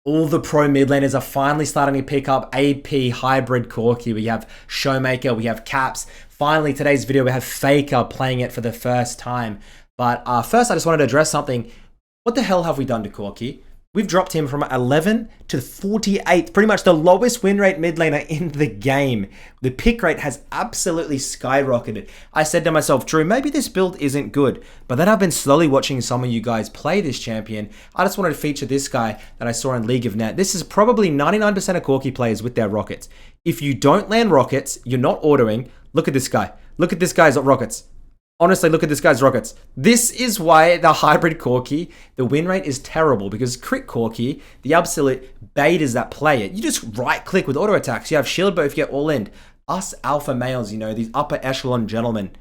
All the pro mid laners are finally starting to pick up AP hybrid Corki. We have Showmaker, we have Caps. Finally, today's video, we have Faker playing it for the first time. But first, I just wanted to address something. What the hell have we done to Corki? We've dropped him from 11 to 48th, pretty much the lowest win rate mid laner in the game. The pick rate has absolutely skyrocketed. I said to myself, Drew, maybe this build isn't good. But then I've been slowly watching some of you guys play this champion. I just wanted to feature this guy that I saw in League of Net. This is probably 99% of Corki players with their rockets. If you don't land rockets, you're not ordering. Look at this guy. Look at this guy's rockets. Honestly, look at this guy's rockets. This is why the hybrid Corki, the win rate is terrible, because crit Corki, the absolute betas that play it, you just right click with auto attacks. You have shield both, you get all in. Us alpha males, you know, these upper echelon gentlemen,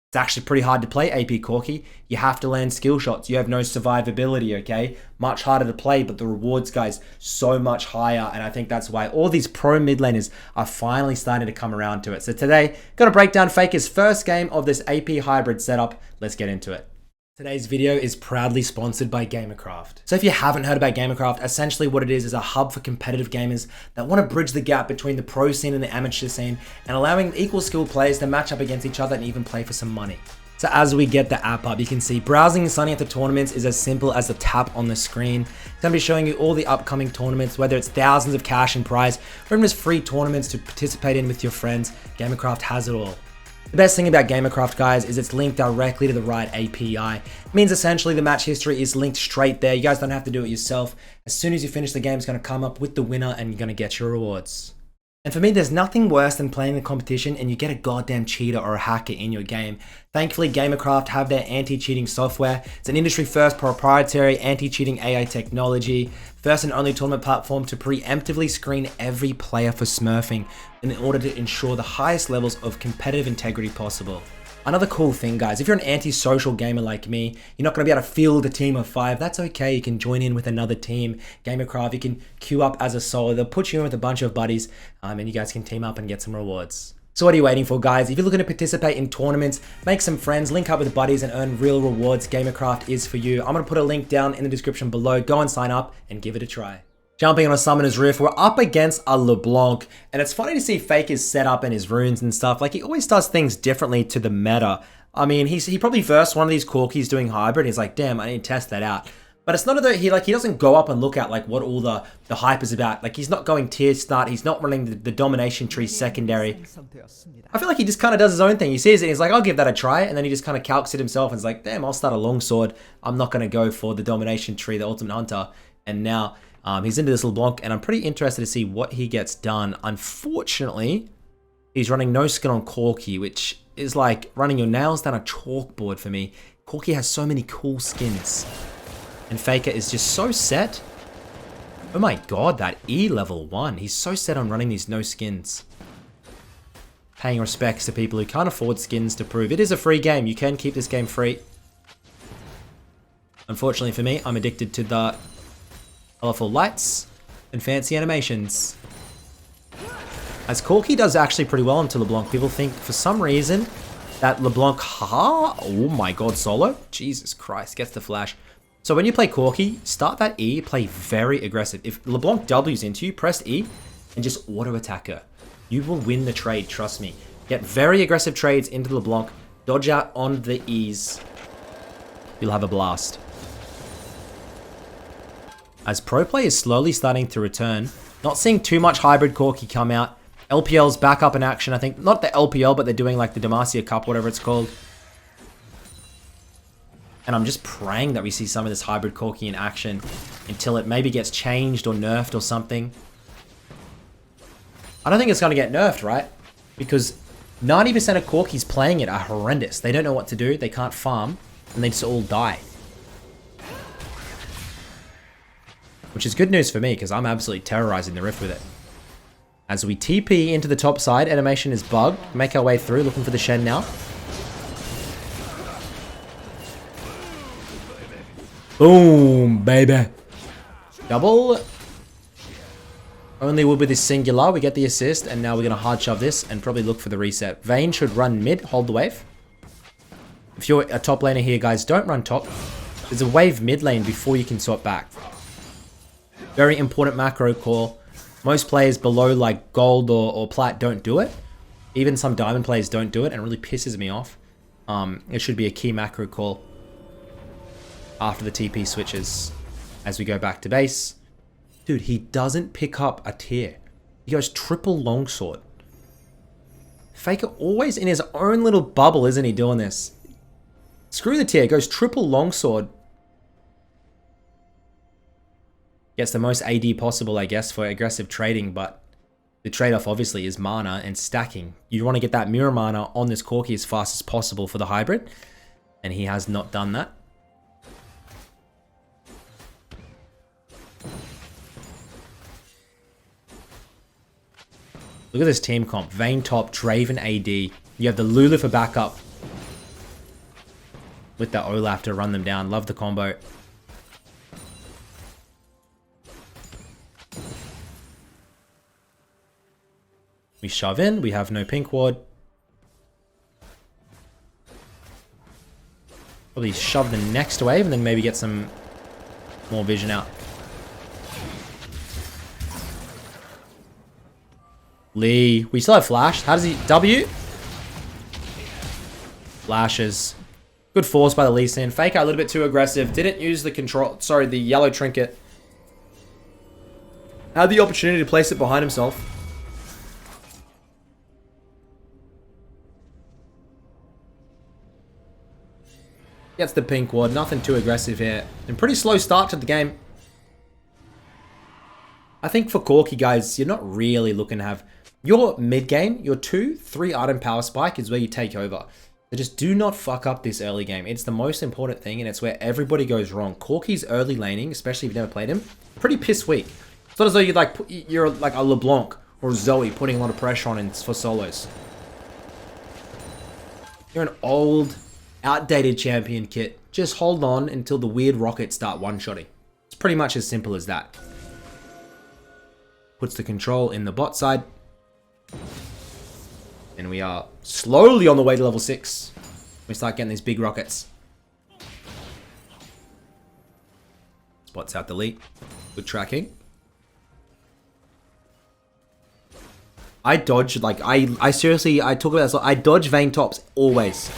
it's actually pretty hard to play AP Corki. You have to land skill shots. You have no survivability, okay? Much harder to play, but the rewards, guys, so much higher. And I think that's why all these pro mid laners are finally starting to come around to it. So today, gonna break down Faker's first game of this AP hybrid setup. Let's get into it. Today's video is proudly sponsored by Gamercraft. So if you haven't heard about Gamercraft, essentially what it is a hub for competitive gamers that want to bridge the gap between the pro scene and the amateur scene, and allowing equal skilled players to match up against each other and even play for some money. So as we get the app up, you can see browsing and signing up to tournaments is as simple as a tap on the screen. It's going to be showing you all the upcoming tournaments, whether it's thousands of cash and prize, or even just free tournaments to participate in with your friends. Gamercraft has it all. The best thing about Gamercraft, guys, is it's linked directly to the right API. It means essentially the match history is linked straight there. You guys don't have to do it yourself. As soon as you finish the game, it's going to come up with the winner and you're going to get your rewards. And for me, there's nothing worse than playing the competition and you get a goddamn cheater or a hacker in your game. Thankfully, Gamercraft have their anti-cheating software. It's an industry-first proprietary anti-cheating AI technology. First and only tournament platform to preemptively screen every player for smurfing in order to ensure the highest levels of competitive integrity possible. Another cool thing, guys, if you're an anti-social gamer like me, you're not going to be able to field a team of 5. That's okay. You can join in with another team. Gamercraft, you can queue up as a solo. They'll put you in with a bunch of buddies, and you guys can team up and get some rewards. So what are you waiting for, guys? If you're looking to participate in tournaments, make some friends, link up with buddies, and earn real rewards, Gamercraft is for you. I'm going to put a link down in the description below. Go and sign up and give it a try. Jumping on a Summoner's Rift, we're up against a LeBlanc, and it's funny to see Faker's setup and his runes and stuff. Like, he always does things differently to the meta. I mean, he probably versed one of these Corkis doing hybrid, and he's like, damn, I need to test that out. But it's not that he doesn't go up and look at like what all the hype is about. Like, he's not going tier start, he's not running the domination tree secondary. I feel like he just kind of does his own thing. He sees it and he's like, I'll give that a try, and then he just kind of calcs it himself and is like, damn, I'll start a longsword. I'm not going to go for the domination tree, the ultimate hunter. And now he's into this LeBlanc, and I'm pretty interested to see what he gets done. Unfortunately, he's running no skin on Corki, which is like running your nails down a chalkboard for me. Corki has so many cool skins. And Faker is just so set. Oh my god, that E level 1. He's so set on running these no skins. Paying respects to people who can't afford skins to prove. It is a free game. You can keep this game free. Unfortunately for me, I'm addicted to the colorful lights and fancy animations. As Corki does actually pretty well into LeBlanc. People think for some reason that LeBlanc, oh my god, solo? Jesus Christ, gets the flash. So when you play Corki, start that E, play very aggressive. If LeBlanc W's into you, press E and just auto attack her. You will win the trade, trust me. Get very aggressive trades into LeBlanc, dodge out on the E's. You'll have a blast. As pro play is slowly starting to return, not seeing too much hybrid Corki come out. LPL's back up in action, I think. Not the LPL, but they're doing like the Demacia Cup, whatever it's called. And I'm just praying that we see some of this hybrid Corki in action until it maybe gets changed or nerfed or something. I don't think it's going to get nerfed, right? Because 90% of Corkis playing it are horrendous. They don't know what to do, they can't farm, and they just all die. Which is good news for me, because I'm absolutely terrorizing the Rift with it. As we TP into the top side, animation is bugged. Make our way through, looking for the Shen now. Boom, baby. Double. Only will be this singular. We get the assist, and now we're going to hard shove this and probably look for the reset. Vayne should run mid, hold the wave. If you're a top laner here, guys, don't run top. There's a wave mid lane before you can swap back. Very important macro call. Most players below like gold or plat don't do it. Even some diamond players don't do it, and it really pisses me off. It should be a key macro call after the TP switches as we go back to base. Dude, he doesn't pick up a tier. He goes triple longsword. Faker always in his own little bubble, isn't he, doing this? Screw the tier, goes triple longsword. Gets the most AD possible, I guess, for aggressive trading, but the trade-off obviously is mana and stacking. You want to get that mirror mana on this Corki as fast as possible for the hybrid, and he has not done that. Look at this team comp. Vayne top, Draven AD. You have the Lulu for backup with the Olaf to run them down. Love the combo. We shove in. We have no pink ward. Probably shove the next wave and then maybe get some more vision out. Lee. We still have flash. How does he... W? Flashes. Good force by the Lee Sin. Faker a little bit too aggressive. Didn't use the control... Sorry, the yellow trinket. Had the opportunity to place it behind himself. Gets the pink ward. Nothing too aggressive here. And pretty slow start to the game. I think for Corki, guys, you're not really looking to have... Your mid game, your 2-3 item power spike is where you take over. So just do not fuck up this early game. It's the most important thing, and it's where everybody goes wrong. Corki's early laning, especially if you've never played him, pretty piss weak. It's not as though you're like a LeBlanc or Zoe putting a lot of pressure on for solos. You're an old, outdated champion kit. Just hold on until the weird rockets start one-shotting. It's pretty much as simple as that. Puts the control in the bot side. And we are slowly on the way to level 6. We start getting these big rockets. Spots out the lead. Good tracking. I dodge, like, I seriously, I talk about this, I dodge Vayne tops always.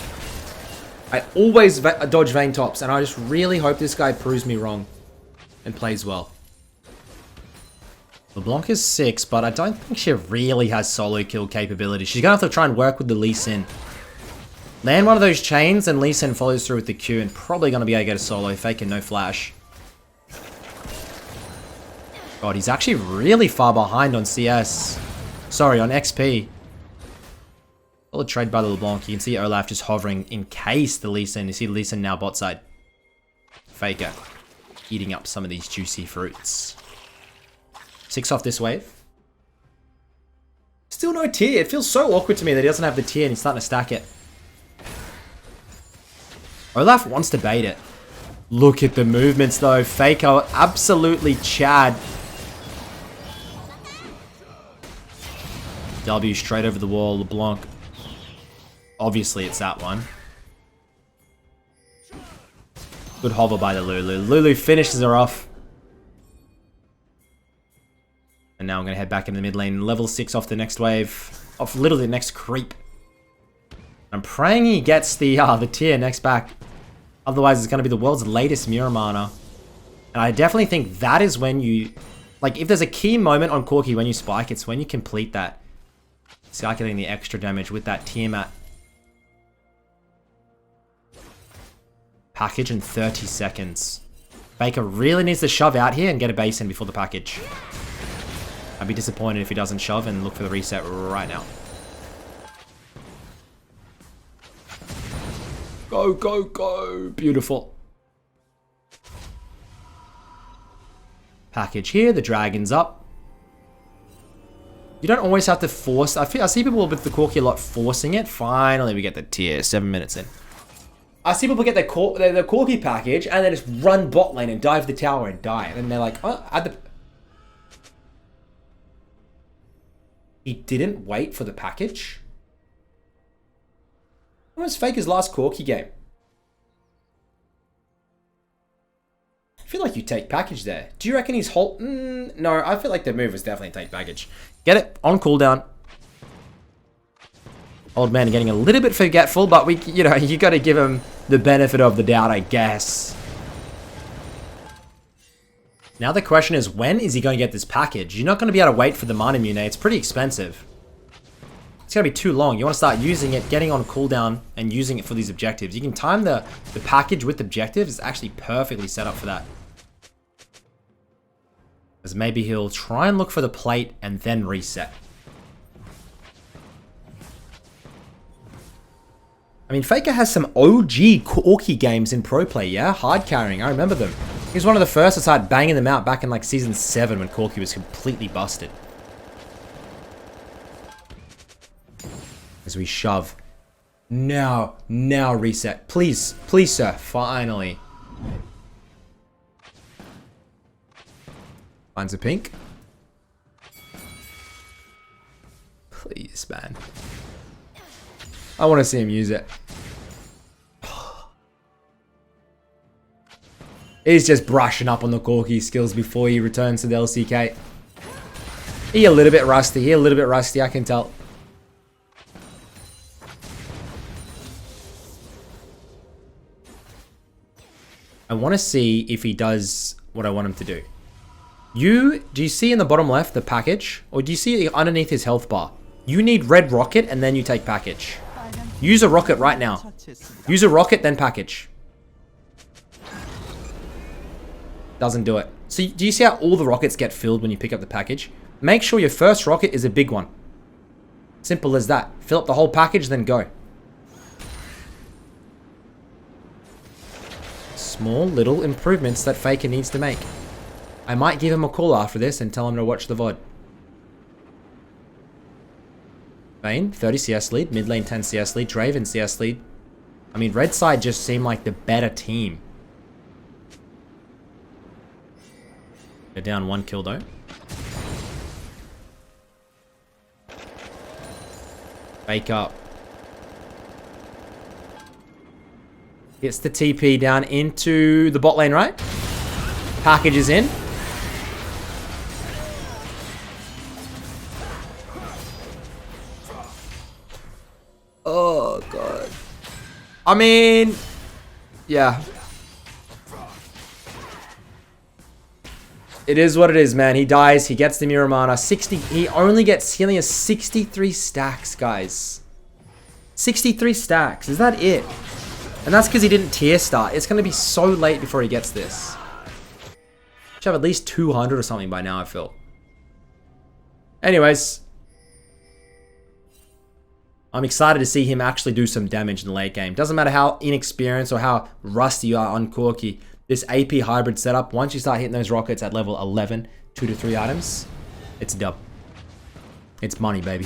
I always dodge Vayne tops, and I just really hope this guy proves me wrong and plays well. LeBlanc is 6, but I don't think she really has solo kill capability. She's going to have to try and work with the Lee Sin. Land one of those chains, and Lee Sin follows through with the Q, and probably going to be able to get a solo, faking no flash. God, he's actually really far behind on CS. Sorry, on XP. Solid trade by the LeBlanc. You can see Olaf just hovering in case the Lee Sin. You see Lee Sin now bot side. Faker eating up some of these juicy fruits. 6 off this wave. Still no tier. It feels so awkward to me that he doesn't have the tier and he's starting to stack it. Olaf wants to bait it. Look at the movements though. Faker absolutely Chad. W straight over the wall. LeBlanc. Obviously it's that one. Good hover by the Lulu. Lulu finishes her off. And now I'm going to head back into the mid lane. Level 6 off the next wave. Off literally the next creep. I'm praying he gets the tier next back. Otherwise, it's going to be the world's latest mirror mana. And I definitely think that is when you... Like, if there's a key moment on Corki when you spike, it's when you complete that. Start getting the extra damage with that Tiamat. Package in 30 seconds. Faker really needs to shove out here and get a base in before the package. I'd be disappointed if he doesn't shove and look for the reset right now. Go, go, go. Beautiful. Package here. The dragon's up. You don't always have to force. I see people with the Corki a lot forcing it. Finally, we get the tier. 7 minutes in. I see people get their Corki package and they just run bot lane and dive the tower and die. And then they're like, oh, add the... He didn't wait for the package? When was Faker's last Corki game? feel like you take package there. Do you reckon he's hold? No, I feel like the move was definitely take package. Get it on cooldown. Old man getting a little bit forgetful, but you got to give him the benefit of the doubt, I guess. Now the question is, when is he going to get this package? You're not going to be able to wait for the mana mune. It's pretty expensive. It's going to be too long. You want to start using it, getting on cooldown, and using it for these objectives. You can time the package with objectives. It's actually perfectly set up for that. As maybe he'll try and look for the plate and then reset. I mean, FAKER has some OG Corki games in pro play, yeah? Hard carrying, I remember them. He was one of the first to start banging them out back in like Season 7 when Corki was completely busted. As we shove. Now reset. Please, please, sir. Finally. Finds a pink. Please, man. I want to see him use it. He's just brushing up on the Corki skills before he returns to the LCK. He a little bit rusty, I can tell. I want to see if he does what I want him to do. Do you see in the bottom left the package? Or do you see underneath his health bar? You need red rocket and then you take package. Use a rocket right now. Use a rocket, then package. Doesn't do it. So do you see how all the rockets get filled when you pick up the package? Make sure your first rocket is a big one. Simple as that. Fill up the whole package, then go. Small little improvements that FAKER needs to make. I might give him a call after this and tell him to watch the VOD. Vayne, 30 CS lead. Mid lane, 10 CS lead. Draven, CS lead. I mean, red side just seemed like the better team. They're down 1 kill though. FAKER. Gets the TP down into the bot lane, right? Package is in. Oh, God. I mean, yeah. It is what it is, man. He dies. He gets the Miramana. He only has 63 stacks, guys. 63 stacks. Is that it? And that's because he didn't tier start. It's going to be so late before he gets this. Should have at least 200 or something by now, I feel. Anyways. I'm excited to see him actually do some damage in the late game. Doesn't matter how inexperienced or how rusty you are on Corki. This AP hybrid setup, once you start hitting those rockets at level 11, 2 to 3 items, it's dub. It's money, baby.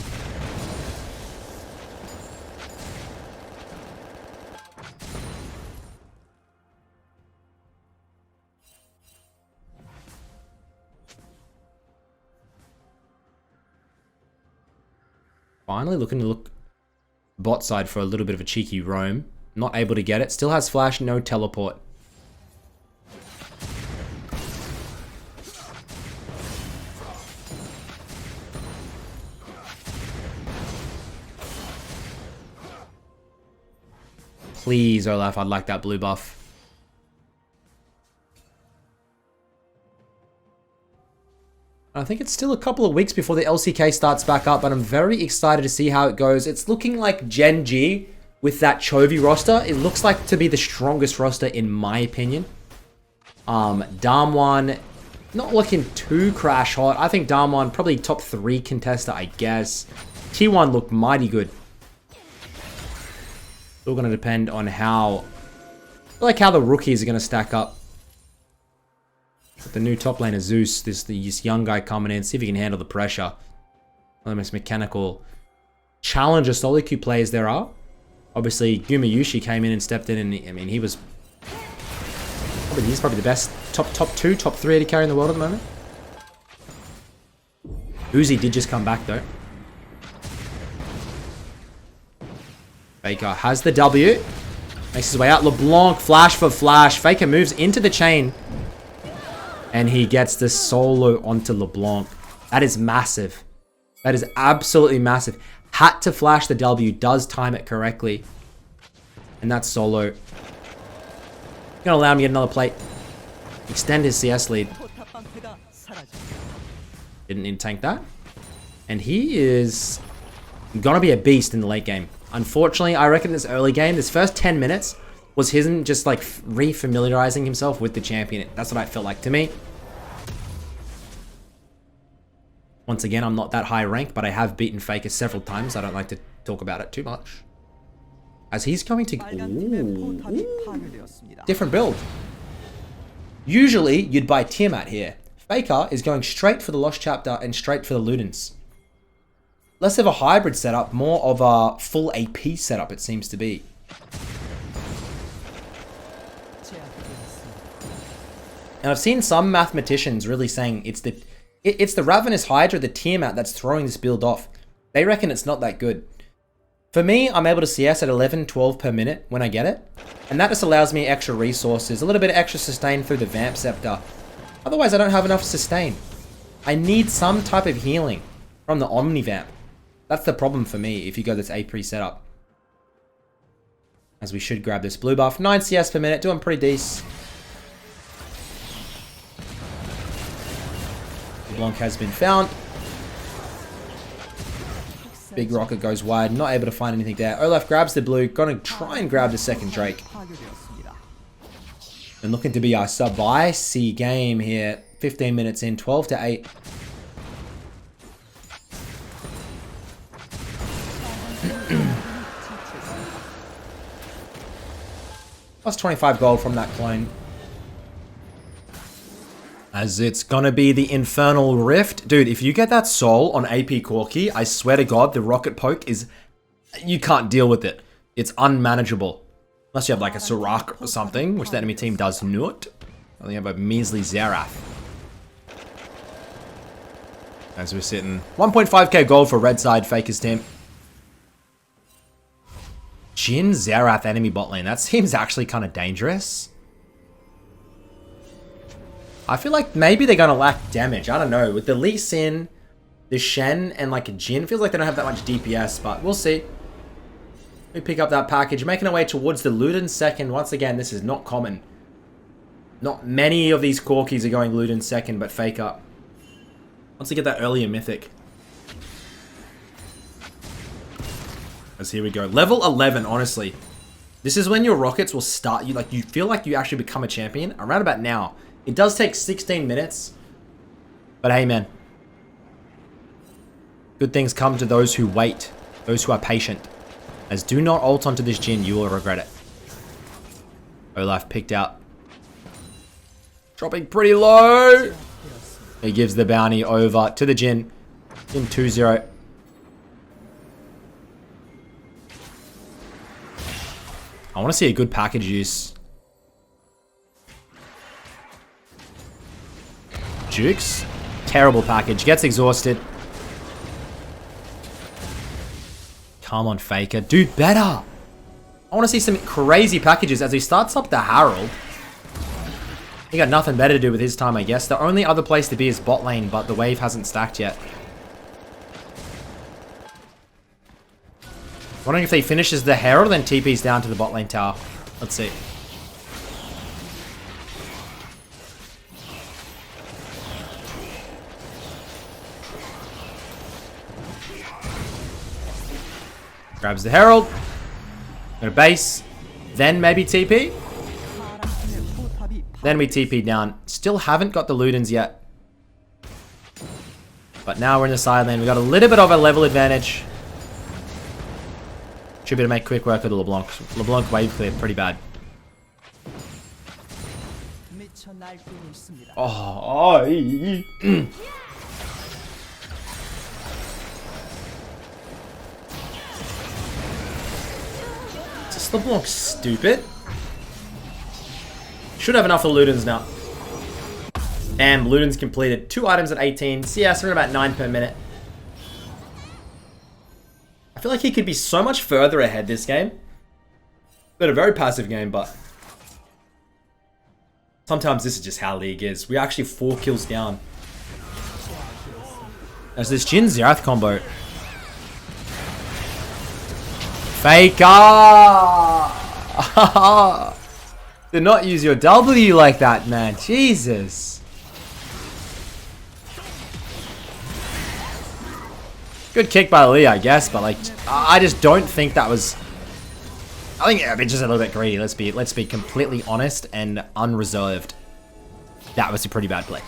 Finally looking to look bot side for a little bit of a cheeky roam. Not able to get it. Still has flash, no teleport. Please, Olaf, I'd like that blue buff. I think it's still a couple of weeks before the LCK starts back up, but I'm very excited to see how it goes. It's looking like Gen G with that Chovy roster. It looks like to be the strongest roster in my opinion. Damwon, not looking too crash hot. I think Damwon probably top 3 contester, I guess. T1 looked mighty good. Still going to depend on how the rookies are going to stack up. But the new top laner Zeus, this young guy coming in, see if he can handle the pressure. One of the most mechanical challenger solo queue players there are. Obviously, Gumayushi came in and stepped in, and I mean, he's probably the best top 2, top 3 AD carry in the world at the moment. Uzi did just come back though. FAKER has the W. Makes his way out. LeBlanc, flash for flash. FAKER moves into the chain. And he gets the solo onto LeBlanc. That is massive. That is absolutely massive. Had to flash the W, does time it correctly. And that's solo. Gonna allow him to get another plate. Extend his CS lead. Didn't need to tank that. And he is gonna be a beast in the late game. Unfortunately, I reckon this early game, this first 10 minutes, was him just like re-familiarizing himself with the champion. That's what I felt like to me. Once again, I'm not that high rank, but I have beaten FAKER several times. I don't like to talk about it too much. As he's going to... Ooh. Different build. Usually, you'd buy Tiamat here. FAKER is going straight for the Lost Chapter and straight for the Ludens. Less of a hybrid setup, more of a full AP setup, it seems to be. And I've seen some mathematicians really saying it's the Ravenous Hydra, the Tiamat, that's throwing this build off. They reckon it's not that good. For me, I'm able to CS at 11, 12 per minute when I get it. And that just allows me extra resources, a little bit of extra sustain through the Vamp Scepter. Otherwise, I don't have enough sustain. I need some type of healing from the Omni Vamp. That's the problem for me if you go this AP setup. As we should grab this blue buff. 9 CS per minute, doing pretty decent. LeBlanc has been found. Big rocket goes wide, not able to find anything there. Olaf grabs the blue, gonna try and grab the second Drake. And looking to be our sub-icy game here. 15 minutes in, 12 to 8. Plus 25 gold from that clone. As it's gonna be the Infernal Rift. Dude, if you get that soul on AP Corki, I swear to God, the rocket poke is... You can't deal with it. It's unmanageable. Unless you have like a Sirach or something, which the enemy team does not. I think you have a measly Xerath. As we're sitting 1.5k gold for red side FAKER's team. Jhin Xerath enemy bot lane. That seems actually kind of dangerous. I feel like maybe they're going to lack damage. I don't know. With the Lee Sin, the Shen, and like a Jhin, feels like they don't have that much DPS, but we'll see. We pick up that package. Making our way towards the Luden second. Once again, this is not common. Not many of these Corkis are going Luden second, but FAKER. Once they get that earlier mythic. As here we go. Level 11, honestly. This is when your rockets will start. You feel like you actually become a champion around about now. It does take 16 minutes. But hey, man. Good things come to those who wait. Those who are patient. As do not ult onto this Jhin. You will regret it. Olaf picked out. Dropping pretty low. He gives the bounty over to the Jhin. In 2-0. I want to see a good package use. Jukes. Terrible package. Gets exhausted. Come on, FAKER. Do better. I want to see some crazy packages as he starts up the Herald. He got nothing better to do with his time, I guess. The only other place to be is bot lane, but the wave hasn't stacked yet. Wondering if he finishes the Herald and TP's down to the bot lane tower. Let's see. Grabs the Herald. Go to base. Then maybe TP. Then we TP down. Still haven't got the Ludens yet. But now we're in the side lane. We've got a little bit of a level advantage. Should be able to make quick work of the LeBlanc. LeBlanc wave clear pretty bad. Oh. Is this LeBlanc stupid? Should have enough of Ludens now. And Ludens completed 2 items at 18. CS are about 9 per minute. I feel like he could be so much further ahead this game. Been a very passive game, but Sometimes this is just how League is. We're actually 4 kills down. There's this Jhin Xerath combo. FAKER! Do not use your W like that, man. Jesus. Good kick by Lee, I guess, but like, I just don't think that was... I think yeah, just a little bit greedy. Let's be completely honest and unreserved. That was a pretty bad play.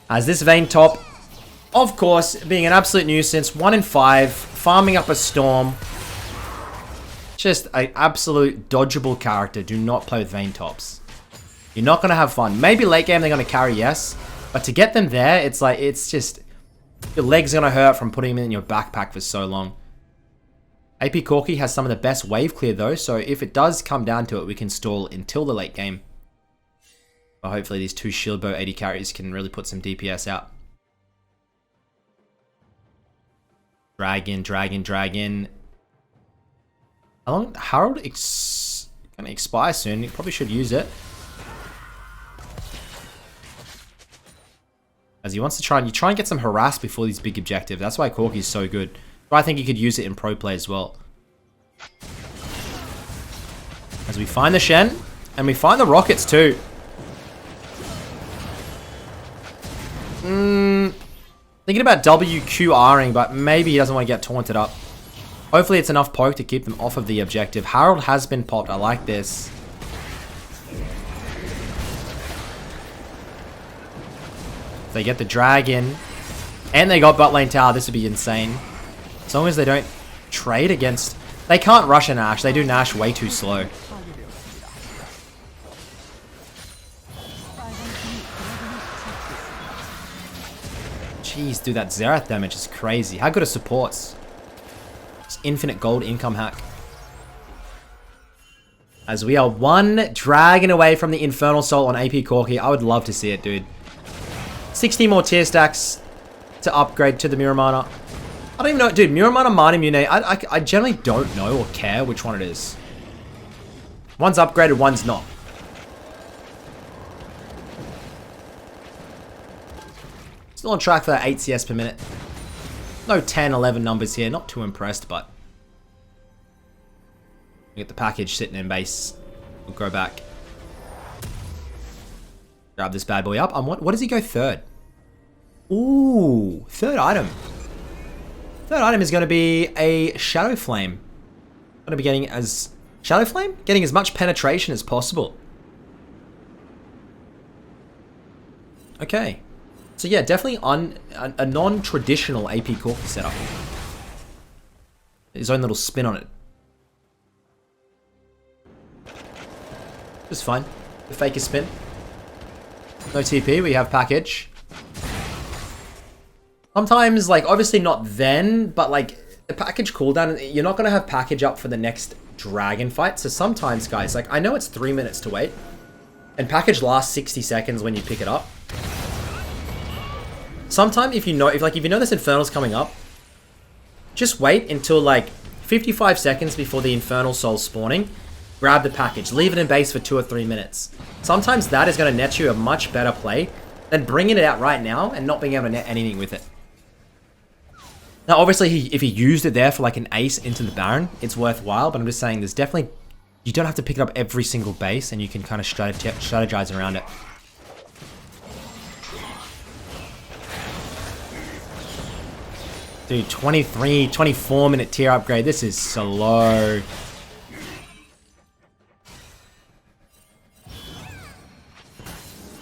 As this Vayne top, of course, being an absolute nuisance, 1 in 5, farming up a storm. Just an absolute dodgeable character. Do not play with Vayne tops. You're not gonna have fun. Maybe late game they're gonna carry, yes, but to get them there, it's like it's just your legs are gonna hurt from putting them in your backpack for so long. AP Corki has some of the best wave clear though, so if it does come down to it, we can stall until the late game. But hopefully these 2 shield bow 80 carries can really put some DPS out. Dragon. How long? Harold gonna expire soon. You probably should use it. As he wants to try and get some harass before these big objectives. That's why Corki's so good. But I think you could use it in pro play as well. As we find the Shen, and we find the rockets too. Thinking about WQRing, but maybe he doesn't want to get taunted up. Hopefully it's enough poke to keep them off of the objective. Harold has been popped. I like this. They get the dragon. And they got bot lane tower. This would be insane. As long as they don't trade against... They can't rush a Nash. They do Nash way too slow. Jeez, dude, that Xerath damage is crazy. How good are supports? It's infinite gold income hack. As we are 1 dragon away from the Infernal Soul on AP Corki. I would love to see it, dude. 60 more tier stacks to upgrade to the Miramana. I don't even know, dude. Miramana, Mana Mune. I generally don't know or care which one it is. One's upgraded, one's not. Still on track for that 8 CS per minute. No 10, 11 numbers here. Not too impressed, but... We get the package sitting in base. We'll go back. Grab this bad boy up. What does he go third? Ooh, third item. Third item is going to be a Shadow Flame. Going to be getting as... Shadow Flame? Getting as much penetration as possible. Okay. So yeah, definitely a non-traditional AP Corki setup. His own little spin on it. Just fine. The FAKER spin. No TP, we have package. Sometimes, like, obviously not then, but like, the package cooldown, you're not going to have package up for the next dragon fight. So sometimes, guys, like, I know it's 3 minutes to wait. And package lasts 60 seconds when you pick it up. Sometimes if you know this Infernal's coming up, just wait until like 55 seconds before the Infernal Soul's spawning. Grab the package, leave it in base for 2 or 3 minutes. Sometimes that is going to net you a much better play than bringing it out right now and not being able to net anything with it. Now, obviously, if he used it there for like an ace into the Baron, it's worthwhile. But I'm just saying, there's definitely... You don't have to pick it up every single base, and you can kind of strategize around it. Dude, 23, 24 minute tier upgrade. This is slow.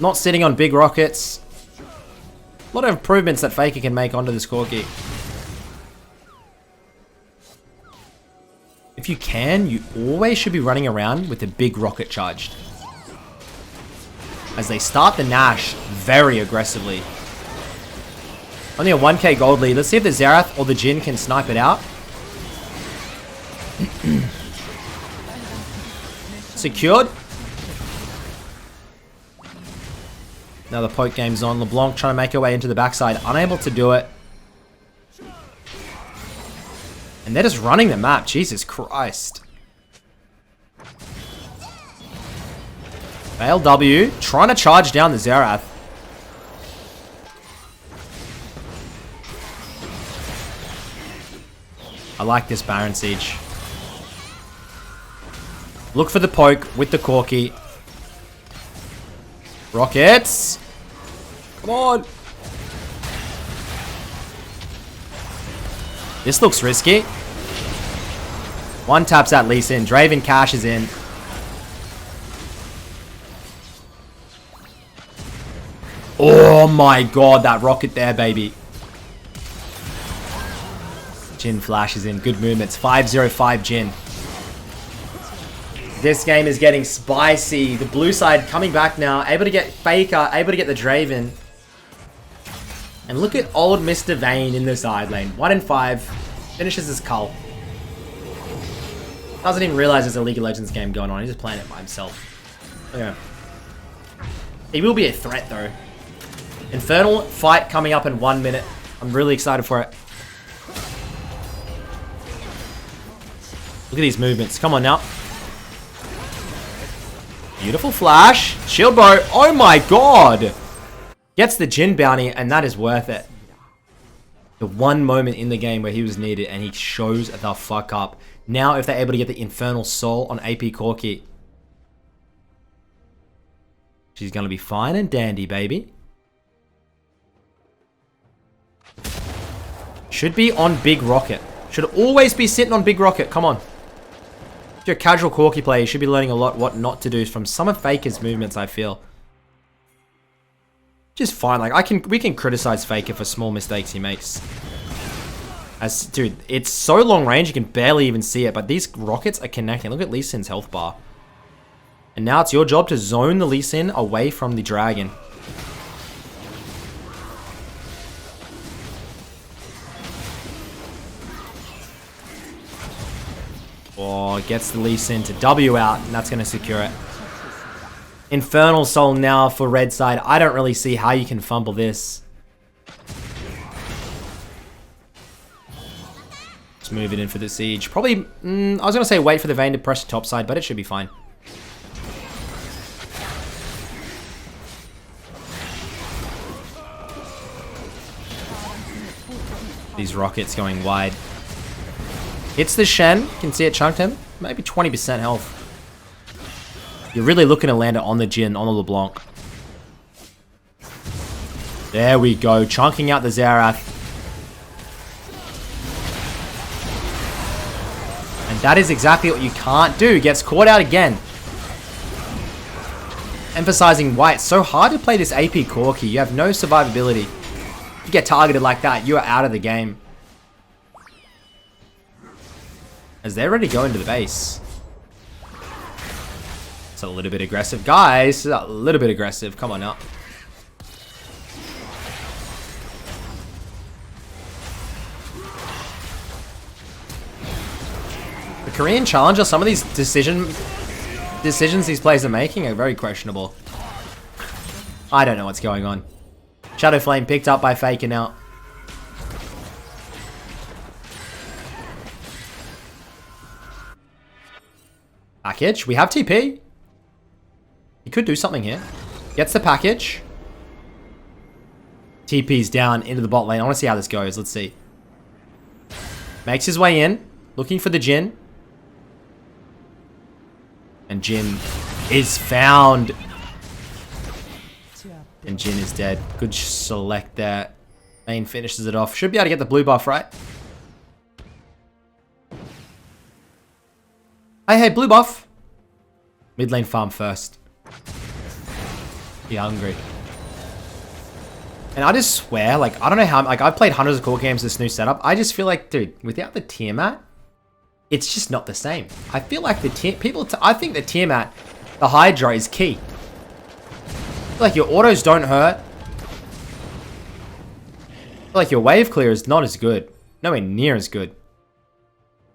Not sitting on big rockets. A lot of improvements that FAKER can make onto this Corki. If you can, you always should be running around with a big rocket charged. As they start the Nash very aggressively. Only a 1k gold lead. Let's see if the Xerath or the Jhin can snipe it out. Secured. Now the poke game's on. LeBlanc trying to make her way into the backside. Unable to do it. And they're just running the map. Jesus Christ. Fail W. Trying to charge down the Xerath. I like this Baron Siege. Look for the poke with the Corki. Rockets. Come on. This looks risky. One taps that Lee Sin. Draven cashes in. Oh my god, that rocket there, baby. Jhin flashes in. Good movements. 505 Jhin. This game is getting spicy. The blue side coming back now. Able to get Faker. Able to get the Draven. And look at old Mr. Vayne in the side lane. 1 in 5. Finishes his cull. Doesn't even realize there's a League of Legends game going on. He's just playing it by himself. Yeah. He will be a threat though. Infernal fight coming up in 1 minute. I'm really excited for it. Look at these movements. Come on now. Beautiful flash. Shield bro. Oh my god. Gets the Jhin bounty and that is worth it. The one moment in the game where he was needed and he shows the fuck up. Now if they're able to get the Infernal Soul on AP Corki. She's going to be fine and dandy, baby. Should be on Big Rocket. Should always be sitting on Big Rocket. Come on. If you're a casual Corki player, you should be learning a lot what not to do from some of Faker's movements, I feel. Just fine. Like we can criticize Faker for small mistakes he makes. Dude, it's so long range you can barely even see it, but these rockets are connecting. Look at Lee Sin's health bar. And now it's your job to zone the Lee Sin away from the dragon. Oh, gets the Lee Sin to W out, and that's going to secure it. Infernal Soul now for red side. I don't really see how you can fumble this. Let's move it in for the siege. Probably, I was going to say wait for the Vayne to press the top side, but it should be fine. These rockets going wide. Hits the Shen. You can see it chunked him. Maybe 20% health. You're really looking to land it on the Jhin, on the LeBlanc. There we go. Chunking out the Xerath. And that is exactly what you can't do. Gets caught out again. Emphasizing why it's so hard to play this AP Corki. You have no survivability. If you get targeted like that, you are out of the game. As they're ready to go into the base. It's a little bit aggressive. Guys, a little bit aggressive. Come on now. The Korean Challenger, some of these decisions these players are making are very questionable. I don't know what's going on. Shadow Flame picked up by Faker now. Package. We have TP. He could do something here. Gets the package. TP's down into the bot lane. I want to see how this goes. Let's see. Makes his way in. Looking for the Jhin. And Jhin is found. And Jhin is dead. Good select there. Main finishes it off. Should be able to get the blue buff, right? Hey, blue buff. Mid lane farm first. Be hungry. And I just swear, like, I don't know how, like, I've played hundreds of core games this new setup. I just feel like, dude, without the Tiamat, it's just not the same. I feel like the I think the Tiamat, the Hydra is key. I feel like your autos don't hurt. I feel like your wave clear is not as good. Nowhere near as good.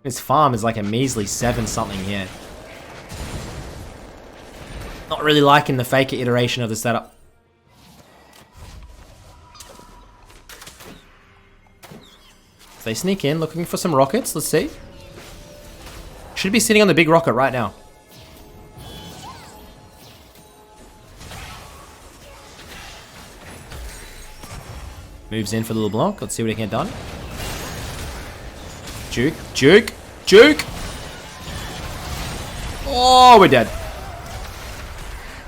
His farm is like a measly 7 something here. Not really liking the Faker iteration of the setup. They sneak in, looking for some rockets. Let's see. Should be sitting on the big rocket right now. Moves in for the LeBlanc. Let's see what he can get done. Juke, juke, juke! Oh, we're dead.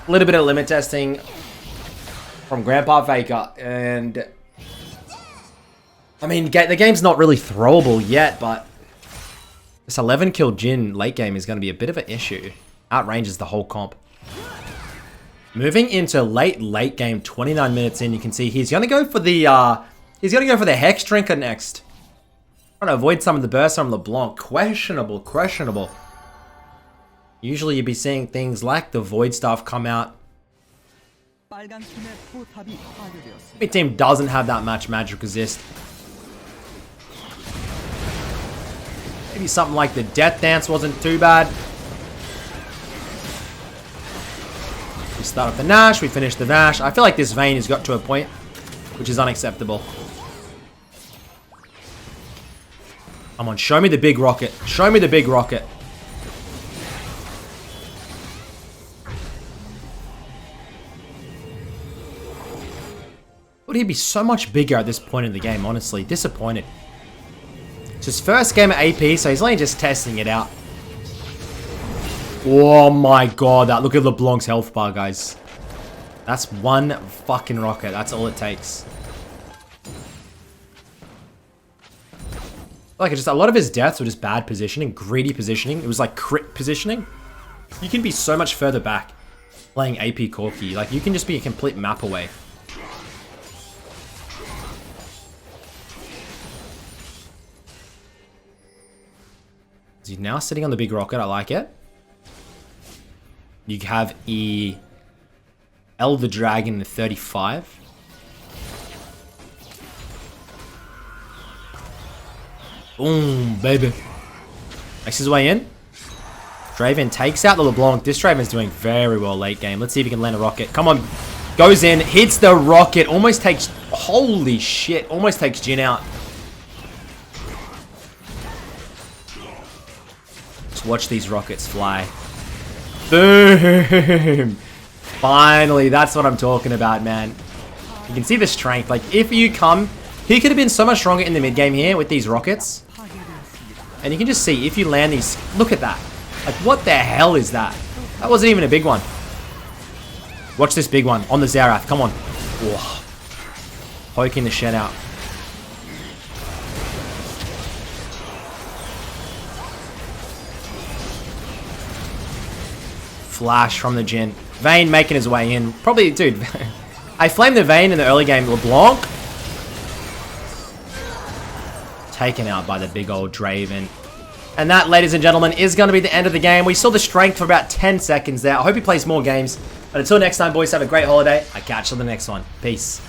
A little bit of limit testing from Grandpa Faker, and I mean, the game's not really throwable yet, but this 11 kill Jhin late game is going to be a bit of an issue. Outranges the whole comp. Moving into late game, 29 minutes in, you can see he's going to go for the Hex Drinker next. Trying to avoid some of the bursts from LeBlanc. Questionable, questionable. Usually you'd be seeing things like the Void Staff come out. My team doesn't have that much magic resist. Maybe something like the Death Dance wasn't too bad. We start up the Nash, we finish the Nash. I feel like this Vayne has got to a point which is unacceptable. Come on, show me the big rocket. Show me the big rocket. Would he be so much bigger at this point in the game, honestly? Disappointed. It's his first game at AP, so he's only just testing it out. Oh my god, that look at LeBlanc's health bar, guys. That's one fucking rocket. That's all it takes. Like, just a lot of his deaths were just bad positioning, greedy positioning. It was like crit positioning. You can be so much further back playing AP Corki. Like, you can just be a complete map away. He's now sitting on the big rocket. I like it. You have Elder Dragon in 35. Boom, baby. Makes his way in. Draven takes out the LeBlanc. This Draven's doing very well late game. Let's see if he can land a rocket. Come on. Goes in. Hits the rocket. Almost takes... Holy shit. Almost takes Jhin out. Just watch these rockets fly. Boom. Finally. That's what I'm talking about, man. You can see the strength. Like, if you come... He could have been so much stronger in the mid game here with these rockets. And you can just see, if you land these... Look at that. Like, what the hell is that? That wasn't even a big one. Watch this big one on the Xerath. Come on. Oh. Poking the Shen out. Flash from the Jhin. Vayne making his way in. Probably, dude. I flamed the Vayne in the early game. LeBlanc. Taken out by the big old Draven. And that, ladies and gentlemen, is going to be the end of the game. We saw the strength for about 10 seconds there. I hope he plays more games. But until next time, boys, have a great holiday. I'll catch you on the next one. Peace.